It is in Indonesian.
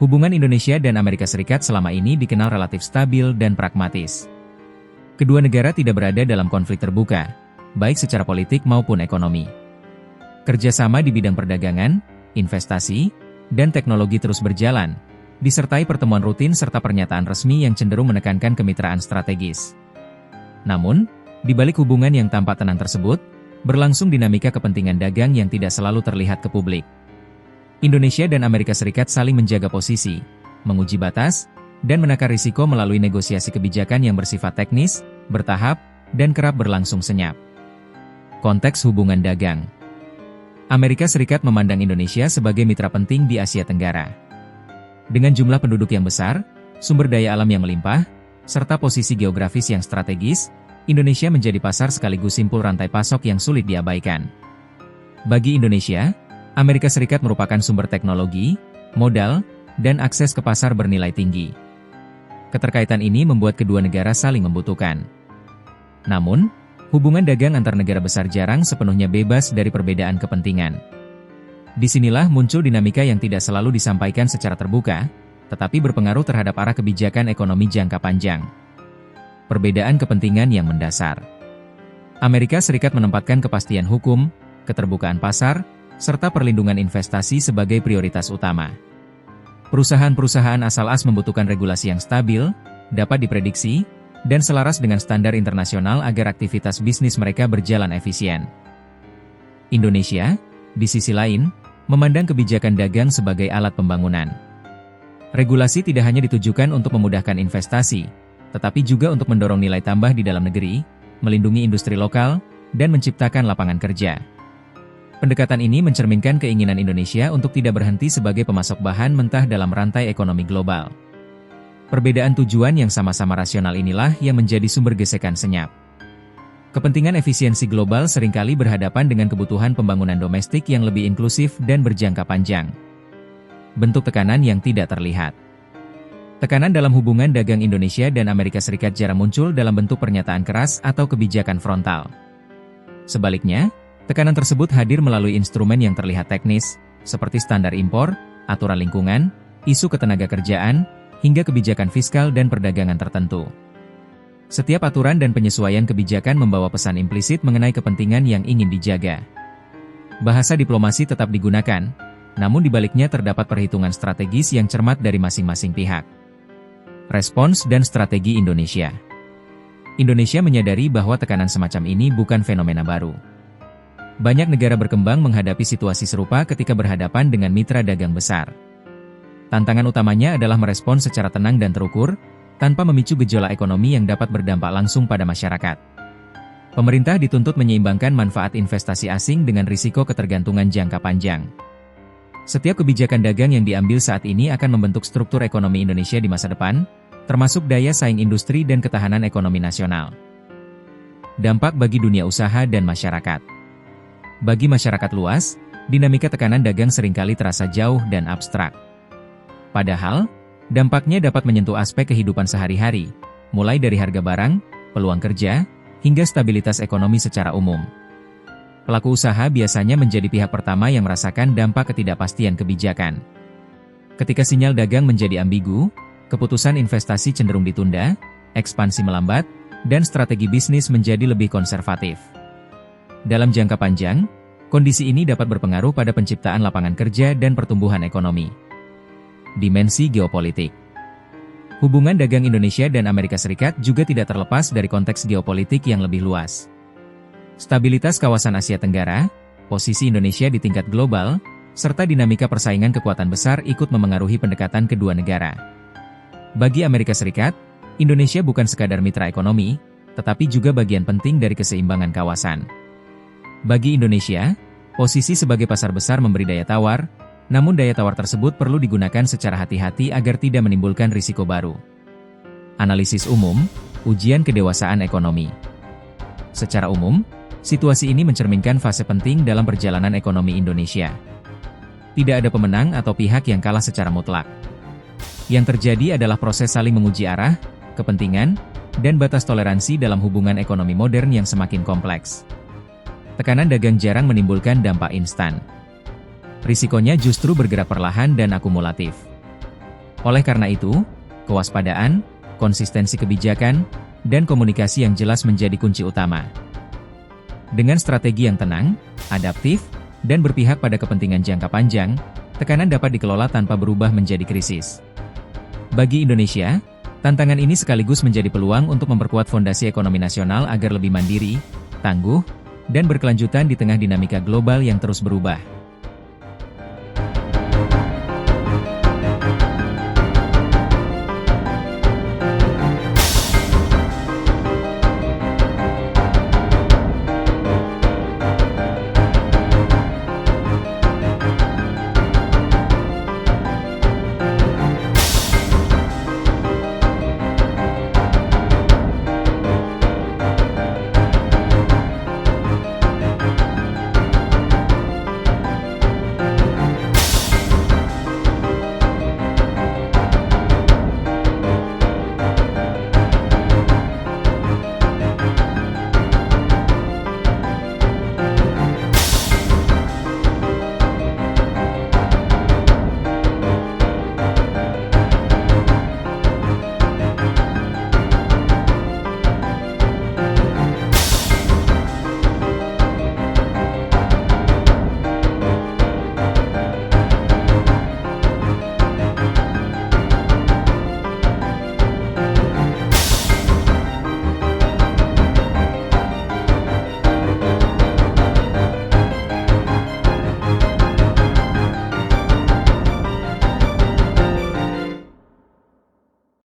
Hubungan Indonesia dan Amerika Serikat selama ini dikenal relatif stabil dan pragmatis. Kedua negara tidak berada dalam konflik terbuka, baik secara politik maupun ekonomi. Kerjasama di bidang perdagangan, investasi, dan teknologi terus berjalan, disertai pertemuan rutin serta pernyataan resmi yang cenderung menekankan kemitraan strategis. Namun, di balik hubungan yang tampak tenang tersebut, berlangsung dinamika kepentingan dagang yang tidak selalu terlihat ke publik. Indonesia dan Amerika Serikat saling menjaga posisi, menguji batas, dan menakar risiko melalui negosiasi kebijakan yang bersifat teknis, bertahap, dan kerap berlangsung senyap. Konteks hubungan dagang. Amerika Serikat memandang Indonesia sebagai mitra penting di Asia Tenggara. Dengan jumlah penduduk yang besar, sumber daya alam yang melimpah, serta posisi geografis yang strategis, Indonesia menjadi pasar sekaligus simpul rantai pasok yang sulit diabaikan. Bagi Indonesia, Amerika Serikat merupakan sumber teknologi, modal, dan akses ke pasar bernilai tinggi. Keterkaitan ini membuat kedua negara saling membutuhkan. Namun, hubungan dagang antar negara besar jarang sepenuhnya bebas dari perbedaan kepentingan. Disinilah muncul dinamika yang tidak selalu disampaikan secara terbuka, tetapi berpengaruh terhadap arah kebijakan ekonomi jangka panjang. Perbedaan kepentingan yang mendasar. Amerika Serikat menempatkan kepastian hukum, keterbukaan pasar, serta perlindungan investasi sebagai prioritas utama. Perusahaan-perusahaan asal-as membutuhkan regulasi yang stabil, dapat diprediksi, dan selaras dengan standar internasional agar aktivitas bisnis mereka berjalan efisien. Indonesia, di sisi lain, memandang kebijakan dagang sebagai alat pembangunan. Regulasi tidak hanya ditujukan untuk memudahkan investasi, tetapi juga untuk mendorong nilai tambah di dalam negeri, melindungi industri lokal, dan menciptakan lapangan kerja. Pendekatan ini mencerminkan keinginan Indonesia untuk tidak berhenti sebagai pemasok bahan mentah dalam rantai ekonomi global. Perbedaan tujuan yang sama-sama rasional inilah yang menjadi sumber gesekan senyap. Kepentingan efisiensi global seringkali berhadapan dengan kebutuhan pembangunan domestik yang lebih inklusif dan berjangka panjang. Bentuk tekanan yang tidak terlihat. Tekanan dalam hubungan dagang Indonesia dan Amerika Serikat jarang muncul dalam bentuk pernyataan keras atau kebijakan frontal. Sebaliknya, tekanan tersebut hadir melalui instrumen yang terlihat teknis, seperti standar impor, aturan lingkungan, isu ketenagakerjaan, hingga kebijakan fiskal dan perdagangan tertentu. Setiap aturan dan penyesuaian kebijakan membawa pesan implisit mengenai kepentingan yang ingin dijaga. Bahasa diplomasi tetap digunakan, namun di baliknya terdapat perhitungan strategis yang cermat dari masing-masing pihak. Respons dan strategi Indonesia. Indonesia menyadari bahwa tekanan semacam ini bukan fenomena baru. Banyak negara berkembang menghadapi situasi serupa ketika berhadapan dengan mitra dagang besar. Tantangan utamanya adalah merespons secara tenang dan terukur, tanpa memicu gejolak ekonomi yang dapat berdampak langsung pada masyarakat. Pemerintah dituntut menyeimbangkan manfaat investasi asing dengan risiko ketergantungan jangka panjang. Setiap kebijakan dagang yang diambil saat ini akan membentuk struktur ekonomi Indonesia di masa depan, termasuk daya saing industri dan ketahanan ekonomi nasional. Dampak bagi dunia usaha dan masyarakat. Bagi masyarakat luas, dinamika tekanan dagang seringkali terasa jauh dan abstrak. Padahal, dampaknya dapat menyentuh aspek kehidupan sehari-hari, mulai dari harga barang, peluang kerja, hingga stabilitas ekonomi secara umum. Pelaku usaha biasanya menjadi pihak pertama yang merasakan dampak ketidakpastian kebijakan. Ketika sinyal dagang menjadi ambigu, keputusan investasi cenderung ditunda, ekspansi melambat, dan strategi bisnis menjadi lebih konservatif. Dalam jangka panjang, kondisi ini dapat berpengaruh pada penciptaan lapangan kerja dan pertumbuhan ekonomi. Dimensi geopolitik. Hubungan dagang Indonesia dan Amerika Serikat juga tidak terlepas dari konteks geopolitik yang lebih luas. Stabilitas kawasan Asia Tenggara, posisi Indonesia di tingkat global, serta dinamika persaingan kekuatan besar ikut memengaruhi pendekatan kedua negara. Bagi Amerika Serikat, Indonesia bukan sekadar mitra ekonomi, tetapi juga bagian penting dari keseimbangan kawasan. Bagi Indonesia, posisi sebagai pasar besar memberi daya tawar, namun daya tawar tersebut perlu digunakan secara hati-hati agar tidak menimbulkan risiko baru. Analisis umum, ujian kedewasaan ekonomi. Secara umum, situasi ini mencerminkan fase penting dalam perjalanan ekonomi Indonesia. Tidak ada pemenang atau pihak yang kalah secara mutlak. Yang terjadi adalah proses saling menguji arah, kepentingan, dan batas toleransi dalam hubungan ekonomi modern yang semakin kompleks. Tekanan dagang jarang menimbulkan dampak instan. Risikonya justru bergerak perlahan dan akumulatif. Oleh karena itu, kewaspadaan, konsistensi kebijakan, dan komunikasi yang jelas menjadi kunci utama. Dengan strategi yang tenang, adaptif, dan berpihak pada kepentingan jangka panjang, tekanan dapat dikelola tanpa berubah menjadi krisis. Bagi Indonesia, tantangan ini sekaligus menjadi peluang untuk memperkuat fondasi ekonomi nasional agar lebih mandiri, tangguh, dan berkelanjutan di tengah dinamika global yang terus berubah.